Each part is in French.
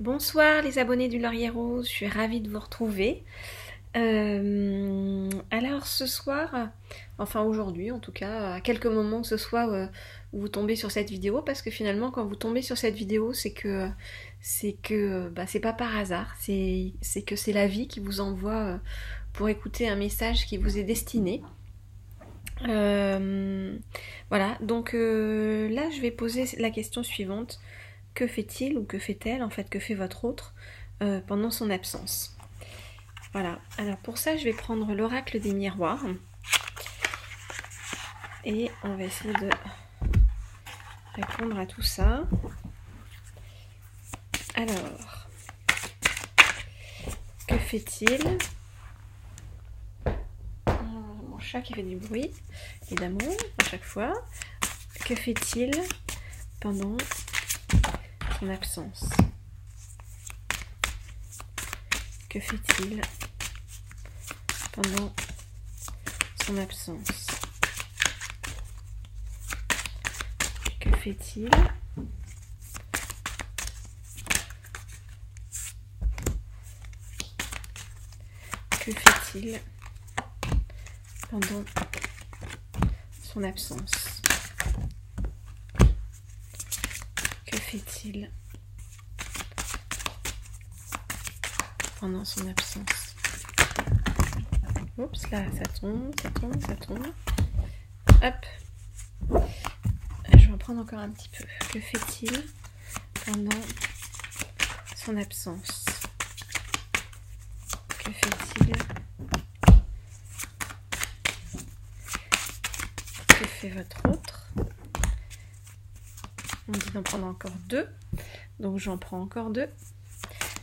Bonsoir les abonnés du Laurier Rose, je suis ravie de vous retrouver. Alors ce soir, enfin aujourd'hui en tout cas, à quelques moments que ce soit où vous tombez sur cette vidéo, parce que finalement quand vous tombez sur cette vidéo c'est pas par hasard, c'est que c'est la vie qui vous envoie pour écouter un message qui vous est destiné. Voilà, donc là je vais poser la question suivante. Que fait-il ou que fait-elle, en fait, que fait votre autre pendant son absence? Voilà, alors pour ça, je vais prendre l'oracle des miroirs. Et on va essayer de répondre à tout ça. Alors, que fait-il? Mon chat qui fait du bruit, évidemment, à chaque fois. Que fait-il pendant son absence? Que fait-il pendant son absence? Que fait-il pendant son absence? Que fait-il pendant son absence? Oups, là, ça tombe. Hop. Je vais en prendre encore un petit peu. Que fait-il pendant son absence? Que fait-il? Que fait votre autre? On dit d'en prendre encore deux. Donc j'en prends encore deux.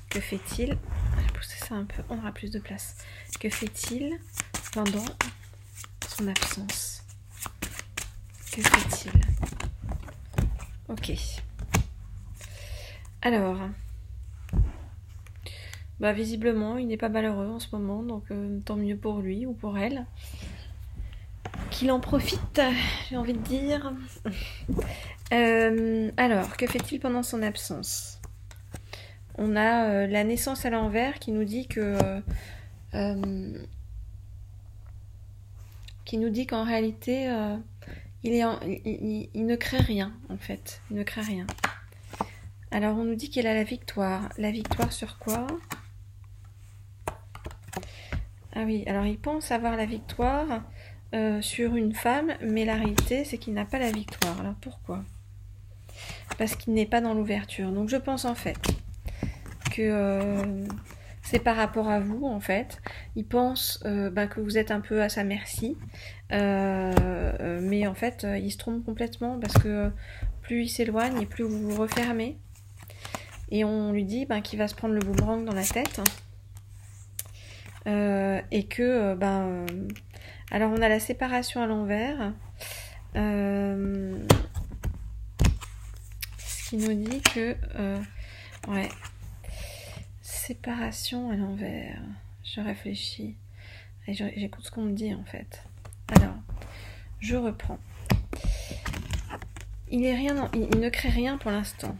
Que fait-il? Je vais pousser ça un peu, on aura plus de place. Que fait-il pendant son absence? Que fait-il? Ok. Alors, visiblement, il n'est pas malheureux en ce moment, donc tant mieux pour lui ou pour elle. Qu'il en profite, j'ai envie de dire. Alors, que fait-il pendant son absence? On a la naissance à l'envers qui nous dit qu'en réalité il ne crée rien en fait, il ne crée rien. Alors on nous dit qu'il a la victoire. La victoire sur quoi? Ah oui, alors il pense avoir la victoire sur une femme, mais la réalité c'est qu'il n'a pas la victoire. Alors pourquoi? Parce qu'il n'est pas dans l'ouverture. Donc je pense en fait que c'est par rapport à vous en fait. Il pense que vous êtes un peu à sa merci, mais en fait il se trompe complètement parce que plus il s'éloigne et plus vous vous refermez. Et on lui dit qu'il va se prendre le boomerang dans la tête et que alors on a la séparation à l'envers. Ce qui nous dit que ouais. Séparation à l'envers. Je réfléchis. Et j'écoute ce qu'on me dit en fait. Alors, je reprends. Il ne crée rien pour l'instant.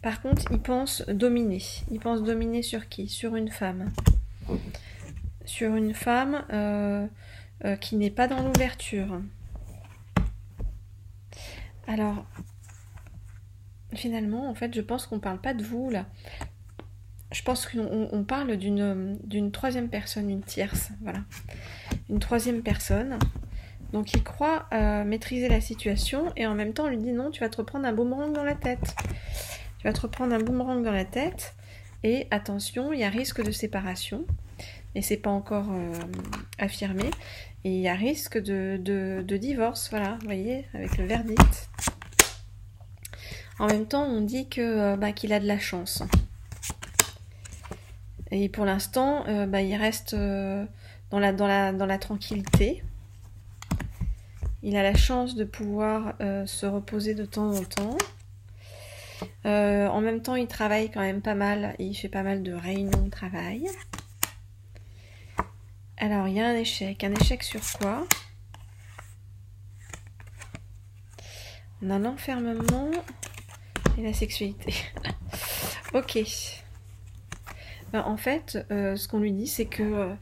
Par contre, il pense dominer. Il pense dominer sur qui? Sur une femme. Sur une femme qui n'est pas dans l'ouverture. Alors, finalement, en fait, je pense qu'on parle pas de vous là. Je pense qu'on parle d'une troisième personne, une tierce, voilà. Une troisième personne. Donc il croit maîtriser la situation et en même temps on lui dit non, tu vas te reprendre un boomerang dans la tête. Tu vas te reprendre un boomerang dans la tête et attention, il y a risque de séparation. Et c'est pas encore affirmé. Et il y a risque de divorce, voilà, vous voyez, avec le verdict. En même temps, on dit qu'il a de la chance. Et pour l'instant, il reste dans la tranquillité. Il a la chance de pouvoir se reposer de temps en temps. En même temps, il travaille quand même pas mal. Et il fait pas mal de réunions de travail. Alors, il y a un échec. Un échec sur quoi? On a l'enfermement et la sexualité. Ok. Ben, en fait, ce qu'on lui dit, c'est que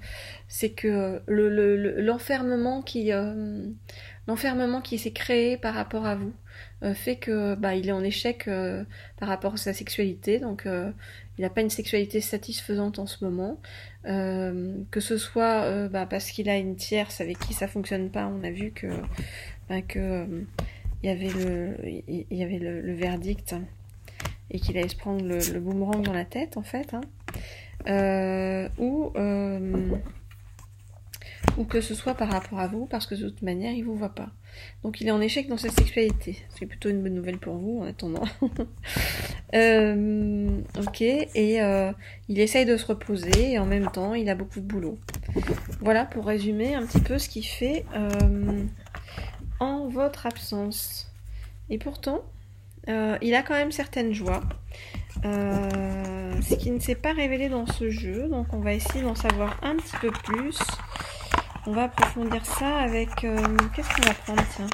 l'enfermement qui s'est créé par rapport à vous fait que bah, il est en échec par rapport à sa sexualité. Donc, il n'a pas une sexualité satisfaisante en ce moment. Que ce soit bah, parce qu'il a une tierce avec qui ça fonctionne pas. On a vu que il y avait le verdict et qu'il allait se prendre le boomerang dans la tête en fait. Hein. Ou que ce soit par rapport à vous, parce que de toute manière, il vous voit pas. Donc il est en échec dans sa sexualité. C'est plutôt une bonne nouvelle pour vous en attendant. Ok, et il essaye de se reposer, et en même temps, il a beaucoup de boulot. Voilà pour résumer un petit peu ce qu'il fait en votre absence. Et pourtant, il a quand même certaines joies. Ce qui ne s'est pas révélé dans ce jeu, donc on va essayer d'en savoir un petit peu plus. On va approfondir ça avec... qu'est-ce qu'on va prendre, tiens?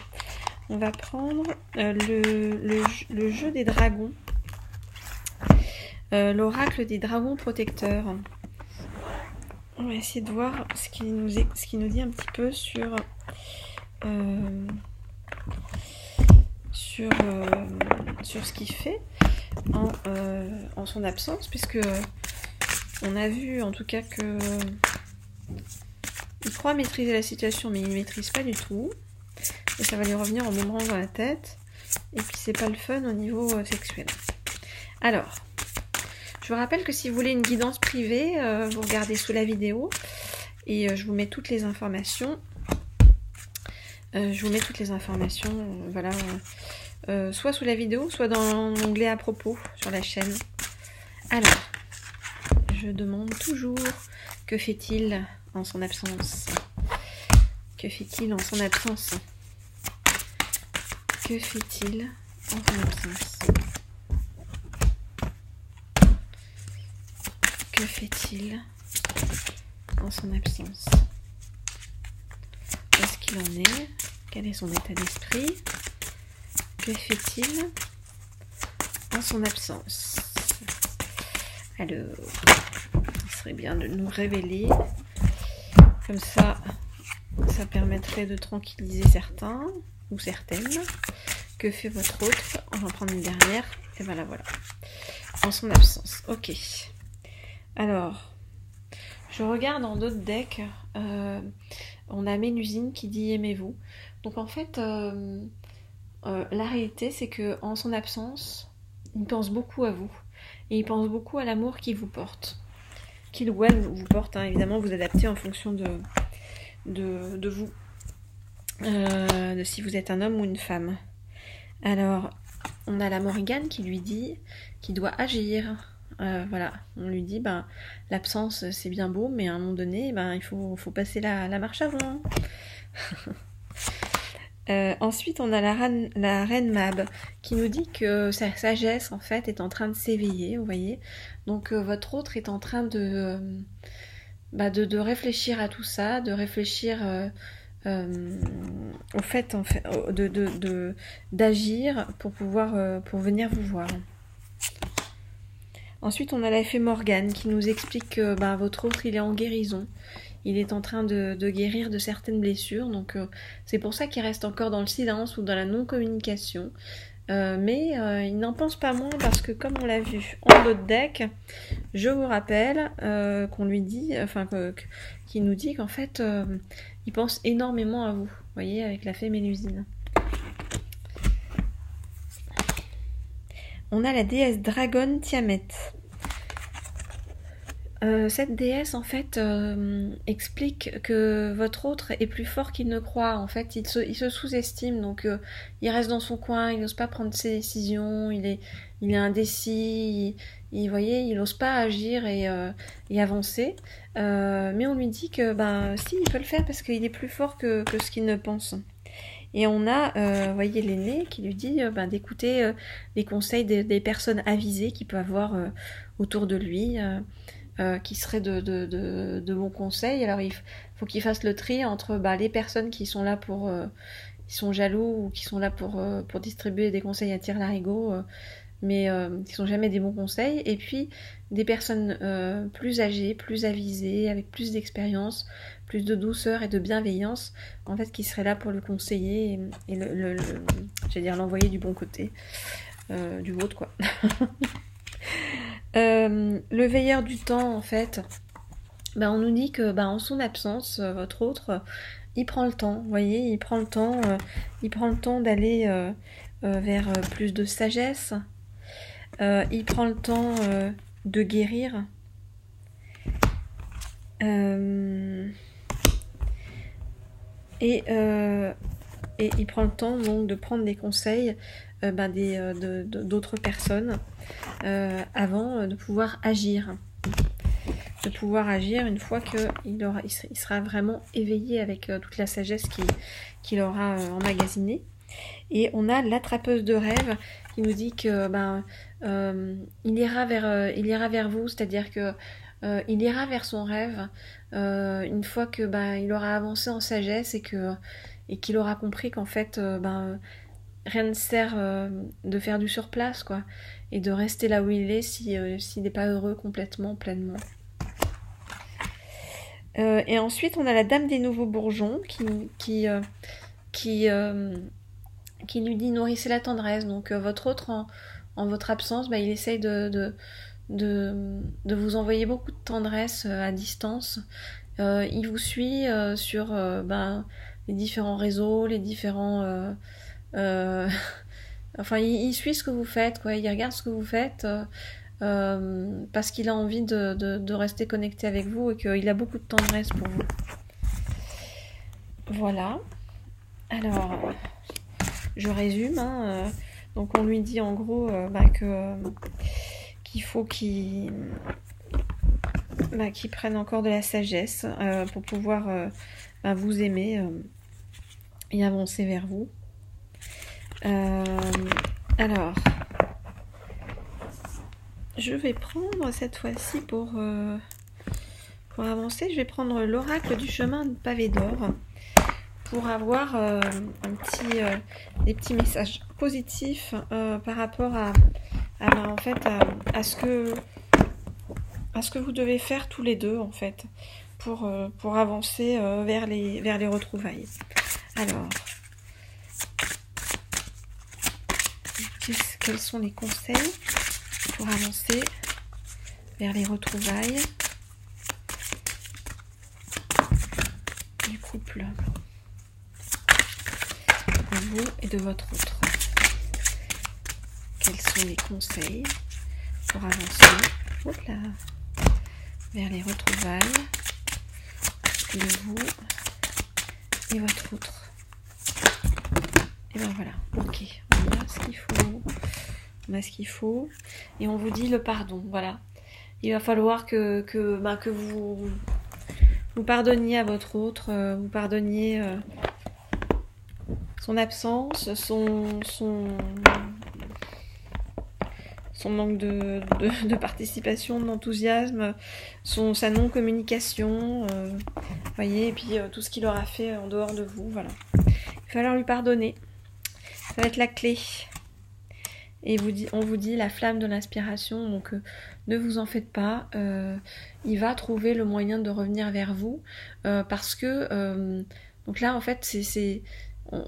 On va prendre le jeu des dragons. L'oracle des dragons protecteurs. On va essayer de voir ce qu'il nous dit un petit peu sur ce qu'il fait en son absence, puisque on a vu en tout cas que il croit maîtriser la situation, mais il ne maîtrise pas du tout, et ça va lui revenir en boomerang dans la tête, et puis c'est pas le fun au niveau sexuel. Alors, je vous rappelle que si vous voulez une guidance privée, vous regardez sous la vidéo, et je vous mets toutes les informations. Voilà, soit sous la vidéo, soit dans l'onglet à propos sur la chaîne. Alors, je demande toujours, que fait-il en son absence? Que fait-il en son absence? Que fait-il en son absence? Que fait-il en son absence? Où est-ce qu'il en est? Quel est son état d'esprit? Que fait-il en son absence? Alors, il serait bien de nous révéler. Comme ça, ça permettrait de tranquilliser certains ou certaines. Que fait votre autre? On va en prendre une dernière. Et voilà, voilà. En son absence. Ok. Alors, je regarde dans d'autres decks. On a Mélusine qui dit aimez-vous. Donc en fait, la réalité, c'est que en son absence, il pense beaucoup à vous. Et il pense beaucoup à l'amour qu'il vous porte. Qu'il ou elle vous porte, hein. Évidemment, vous adaptez en fonction de vous. De si vous êtes un homme ou une femme. Alors, on a la Morrigan qui lui dit qu'il doit agir. Voilà, on lui dit, l'absence c'est bien beau, mais à un moment donné, il faut passer la marche avant. Ensuite, on a la reine Mab qui nous dit que sa sagesse en fait est en train de s'éveiller, vous voyez. Donc votre autre est en train de réfléchir à tout ça, de réfléchir au fait d'agir pour pouvoir pour venir vous voir. Ensuite, on a la fée Morgane qui nous explique que votre autre il est en guérison. Il est en train de guérir de certaines blessures, donc c'est pour ça qu'il reste encore dans le silence ou dans la non-communication. Mais il n'en pense pas moins parce que comme on l'a vu en d'autres decks, je vous rappelle qu'on lui dit, qu'il nous dit qu'en fait il pense énormément à vous, vous voyez, avec la fée Mélusine. On a la déesse dragonne Tiamet. Cette déesse en fait explique que votre autre est plus fort qu'il ne croit. En fait, il se sous-estime, donc il reste dans son coin, il n'ose pas prendre ses décisions, il est indécis, il voyez, il n'ose pas agir et avancer. Mais on lui dit que si, il peut le faire parce qu'il est plus fort que ce qu'il ne pense. Et on a, voyez, l'aîné qui lui dit d'écouter les conseils des personnes avisées qu'il peut avoir autour de lui. Qui seraient de bons conseils. Alors il faut qu'il fasse le tri entre les personnes qui sont là qui sont jaloux ou qui sont là pour distribuer des conseils à tire-larigot, mais qui sont jamais des bons conseils, et puis des personnes plus âgées, plus avisées, avec plus d'expérience, plus de douceur et de bienveillance, en fait, qui seraient là pour le conseiller et j'allais dire l'envoyer du bon côté, du vôtre, quoi. Le veilleur du temps, en fait, ben, on nous dit que ben, en son absence, votre autre, il prend le temps, vous voyez, il prend le temps d'aller vers plus de sagesse, il prend le temps de guérir, et il prend le temps donc de prendre des conseils d'autres personnes avant de pouvoir agir. De pouvoir agir une fois qu'il sera vraiment éveillé avec toute la sagesse qu'il aura emmagasinée. Et on a l'attrapeuse de rêve qui nous dit que il ira vers vous, c'est-à-dire que il ira vers son rêve une fois que il aura avancé en sagesse et qu'il aura compris qu'en fait rien ne sert de faire du surplace, quoi, et de rester là où il est s'il n'est pas heureux complètement, pleinement. Et ensuite, on a la dame des nouveaux bourgeons qui lui dit nourrissez la tendresse. Donc votre autre, en votre absence, il essaye de vous envoyer beaucoup de tendresse à distance. Il vous suit sur les différents réseaux, les différents... enfin, il suit ce que vous faites, quoi. Il regarde ce que vous faites parce qu'il a envie de rester connecté avec vous et qu'il a beaucoup de tendresse pour vous. Voilà. Alors, je résume. Donc, on lui dit en gros qu'il faut qu'il prenne encore de la sagesse pour pouvoir vous aimer et avancer vers vous. Alors, je vais prendre cette fois-ci pour avancer, je vais prendre l'oracle du chemin de pavé d'or pour avoir des petits messages positifs par rapport à ce que vous devez faire tous les deux, en fait, pour avancer vers les retrouvailles. Alors, quels sont les conseils pour avancer vers les retrouvailles du couple, de vous et de votre autre? Quels sont les conseils pour avancer vers les retrouvailles de vous et votre autre? Et ben voilà, ok, on a ce qu'il faut, et on vous dit le pardon. Voilà, il va falloir que vous pardonniez à votre autre, vous pardonniez son absence, son manque de participation, d'enthousiasme, sa non-communication, voyez, et puis tout ce qu'il aura fait en dehors de vous. Voilà, il va falloir lui pardonner. Ça va être la clé. Et on vous dit la flamme de l'inspiration, donc ne vous en faites pas, il va trouver le moyen de revenir vers vous, parce que donc là en fait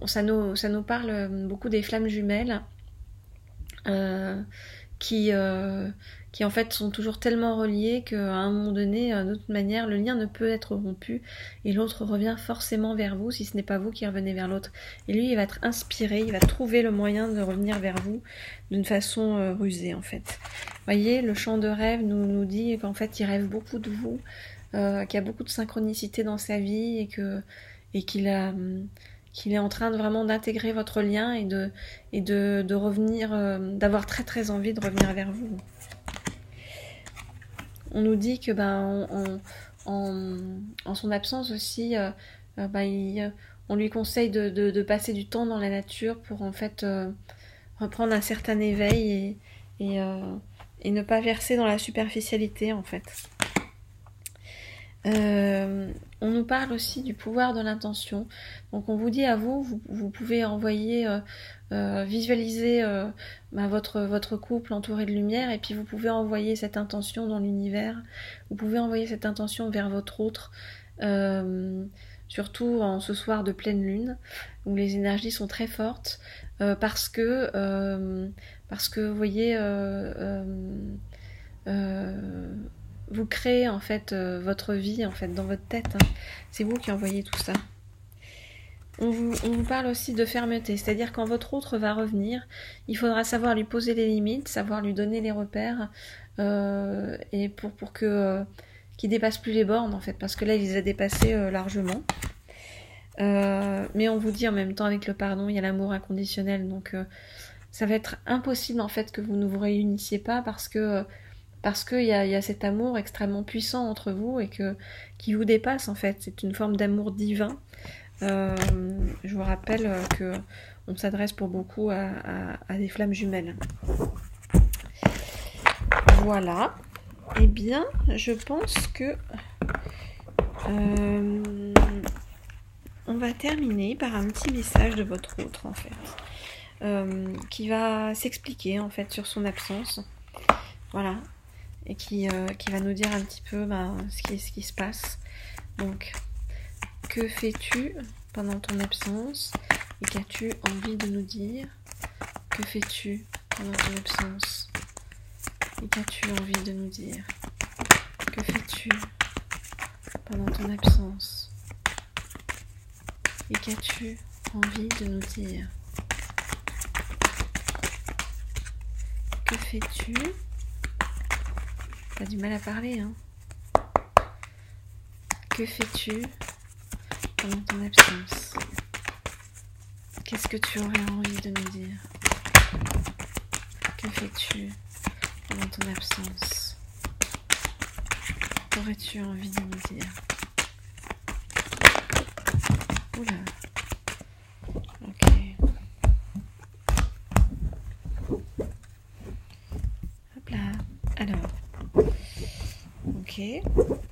ça nous parle beaucoup des flammes jumelles qui en fait sont toujours tellement reliées qu'à un moment donné, de toute manière, le lien ne peut être rompu et l'autre revient forcément vers vous, si ce n'est pas vous qui revenez vers l'autre. Et lui, il va être inspiré, il va trouver le moyen de revenir vers vous d'une façon rusée, en fait. Vous voyez, le chant de rêve nous dit qu'en fait, il rêve beaucoup de vous, qu'il y a beaucoup de synchronicité dans sa vie et qu'il est en train vraiment d'intégrer votre lien et de revenir, d'avoir très très envie de revenir vers vous. On nous dit que en son absence aussi, on lui conseille de passer du temps dans la nature pour en fait reprendre un certain éveil et ne pas verser dans la superficialité, en fait. On nous parle aussi du pouvoir de l'intention. Donc on vous dit à vous, vous pouvez envoyer, visualiser votre couple entouré de lumière, et puis vous pouvez envoyer cette intention dans l'univers. Vous pouvez envoyer cette intention vers votre autre, surtout en ce soir de pleine lune, où les énergies sont très fortes, parce que vous voyez... vous créez en fait votre vie en fait dans votre tête, hein. C'est vous qui envoyez tout ça. On vous parle aussi de fermeté, c'est-à-dire quand votre autre va revenir, il faudra savoir lui poser les limites, savoir lui donner les repères, et pour que qu'il dépasse plus les bornes en fait, parce que là il les a dépassés largement. Mais on vous dit en même temps, avec le pardon, il y a l'amour inconditionnel, donc ça va être impossible en fait que vous ne vous réunissiez pas, parce qu'il y a cet amour extrêmement puissant entre vous et qui vous dépasse en fait. C'est une forme d'amour divin. Je vous rappelle que on s'adresse pour beaucoup à des flammes jumelles. Voilà. Eh bien, je pense que on va terminer par un petit message de votre autre en fait, qui va s'expliquer en fait sur son absence. Voilà. Et qui va nous dire un petit peu ce qui se passe. Donc, que fais-tu pendant ton absence et qu'as-tu envie de nous dire? Que fais-tu pendant ton absence et qu'as-tu envie de nous dire? Que fais-tu pendant ton absence et qu'as-tu envie de nous dire? Que fais-tu? T'as du mal à parler, hein? Que fais-tu pendant ton absence? Qu'est-ce que tu aurais envie de nous dire? Que fais-tu pendant ton absence? Qu'aurais-tu envie de nous dire? Oula. Ok. Hop là. Alors. Ok,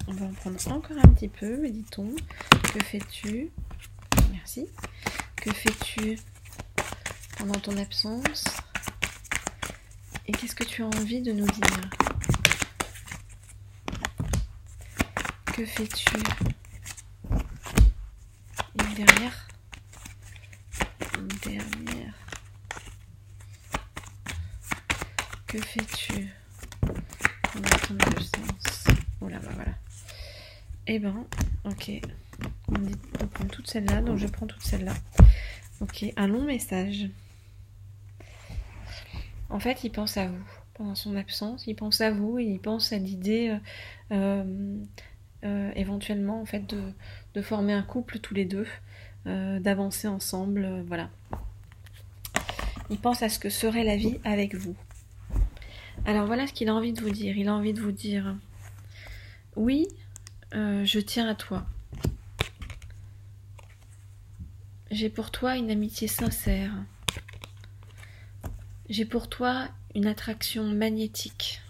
on va en prendre encore un petit peu, méditons. Que fais-tu? Merci. Que fais-tu pendant ton absence? Et qu'est-ce que tu as envie de nous dire? Que fais-tu? Une dernière. Que fais-tu pendant ton absence? Oh là, voilà. Eh ben, ok. On dit de prendre toute celle-là, donc je prends toute celle-là. Ok, un long message. En fait, il pense à vous. Pendant son absence, il pense à vous et il pense à l'idée éventuellement en fait de former un couple tous les deux, d'avancer ensemble, voilà. Il pense à ce que serait la vie avec vous. Alors voilà ce qu'il a envie de vous dire. Il a envie de vous dire: oui, je tiens à toi. J'ai pour toi une amitié sincère. J'ai pour toi une attraction magnétique.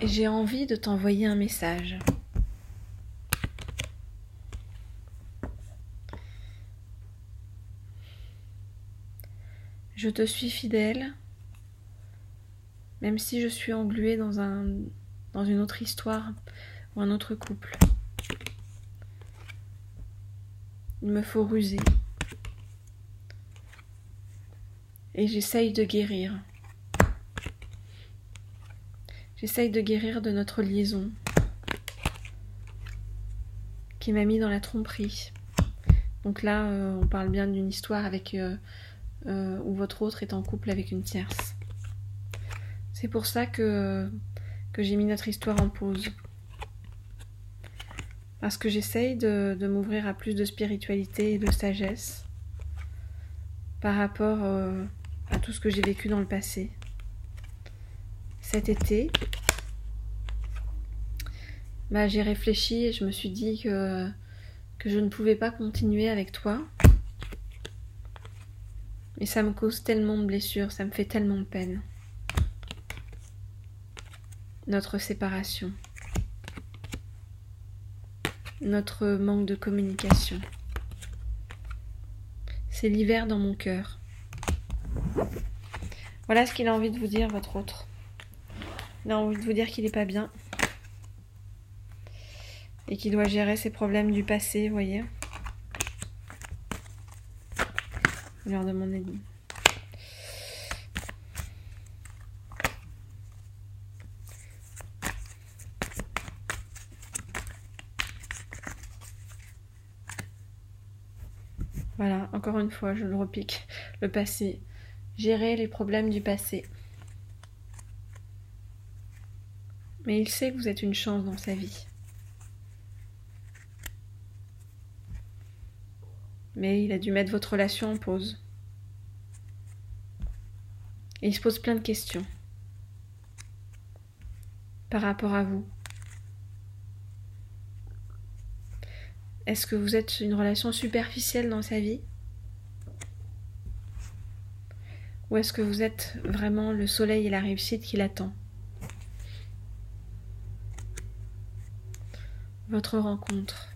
Et j'ai envie de t'envoyer un message. Je te suis fidèle, même si je suis engluée dans une autre histoire ou un autre couple. Il me faut ruser. Et j'essaye de guérir. J'essaye de guérir de notre liaison qui m'a mis dans la tromperie. Donc là, on parle bien d'une histoire avec où votre autre est en couple avec une tierce. C'est pour ça que j'ai mis notre histoire en pause. Parce que j'essaye de m'ouvrir à plus de spiritualité et de sagesse par rapport à tout ce que j'ai vécu dans le passé. Cet été, j'ai réfléchi et je me suis dit que je ne pouvais pas continuer avec toi. Et ça me cause tellement de blessures, ça me fait tellement de peine. Notre séparation. notre manque de communication. C'est l'hiver dans mon cœur. Voilà ce qu'il a envie de vous dire, votre autre. Il a envie de vous dire qu'il n'est pas bien. Et qu'il doit gérer ses problèmes du passé, vous voyez. L'heure de mon ennemi. Voilà, encore une fois, je le repique. Le passé. Gérer les problèmes du passé. Mais il sait que vous êtes une chance dans sa vie. Mais il a dû mettre votre relation en pause. Et il se pose plein de questions. Par rapport à vous. Est-ce que vous êtes une relation superficielle dans sa vie? Ou est-ce que vous êtes vraiment le soleil et la réussite qu'il attend? Votre rencontre.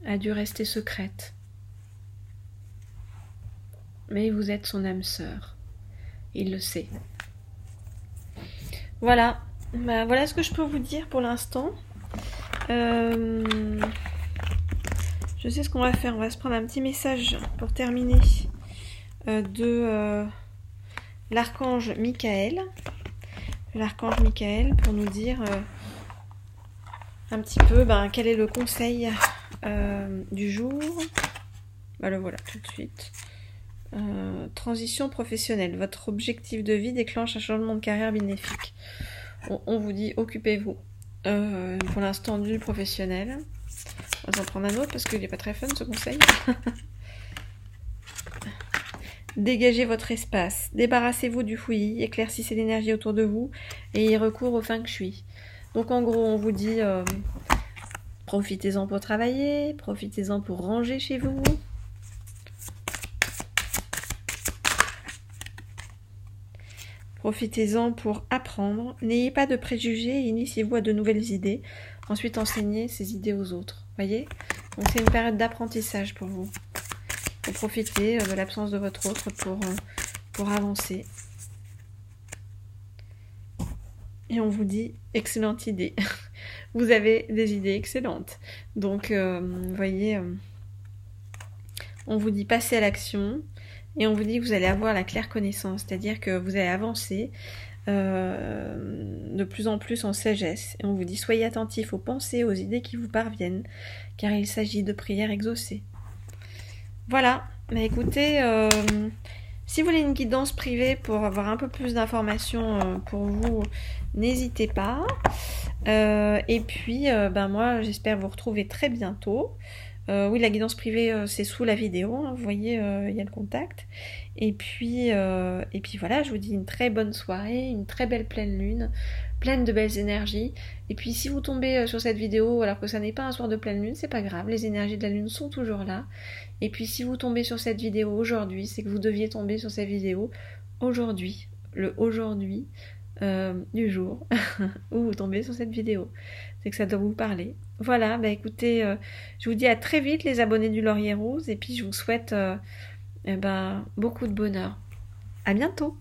A dû rester secrète. Mais vous êtes son âme sœur. Il le sait. Voilà. Bah, voilà ce que je peux vous dire pour l'instant. Je sais ce qu'on va faire. On va se prendre un petit message pour terminer de l'archange Michael. L'archange Michael pour nous dire un petit peu quel est le conseil du jour. Bah, le voilà tout de suite. Transition professionnelle. Votre objectif de vie déclenche un changement de carrière bénéfique. On vous dit occupez-vous pour l'instant du professionnel. On va en prendre un autre parce qu'il n'est pas très fun ce conseil. Dégagez votre espace, débarrassez-vous du fouillis, éclaircissez l'énergie autour de vous et y recours au feng shui. Donc en gros on vous dit profitez-en pour travailler, profitez-en pour ranger chez vous. Profitez-en pour apprendre. N'ayez pas de préjugés et initiez-vous à de nouvelles idées. Ensuite, enseignez ces idées aux autres. Voyez? Donc, c'est une période d'apprentissage pour vous. Pour profiter de l'absence de votre autre pour avancer. Et on vous dit, excellente idée. Vous avez des idées excellentes. Donc, vous voyez, on vous dit passez à l'action. Et on vous dit que vous allez avoir la claire connaissance, c'est-à-dire que vous allez avancer de plus en plus en sagesse. Et on vous dit soyez attentifs aux pensées, aux idées qui vous parviennent, car il s'agit de prières exaucées. Voilà, bah écoutez, si vous voulez une guidance privée pour avoir un peu plus d'informations pour vous, n'hésitez pas. Et puis, moi j'espère vous retrouver très bientôt. Oui, la guidance privée, c'est sous la vidéo, hein, vous voyez, il y a le contact. Et puis voilà, je vous dis une très bonne soirée, une très belle pleine lune, pleine de belles énergies. Et puis si vous tombez sur cette vidéo alors que ça n'est pas un soir de pleine lune, c'est pas grave, les énergies de la lune sont toujours là. Et puis si vous tombez sur cette vidéo aujourd'hui, c'est que vous deviez tomber sur cette vidéo aujourd'hui, le aujourd'hui du jour où vous tombez sur cette vidéo. C'est que ça doit vous parler. Voilà, écoutez, je vous dis à très vite les abonnés du Laurier Rose et puis je vous souhaite beaucoup de bonheur. À bientôt!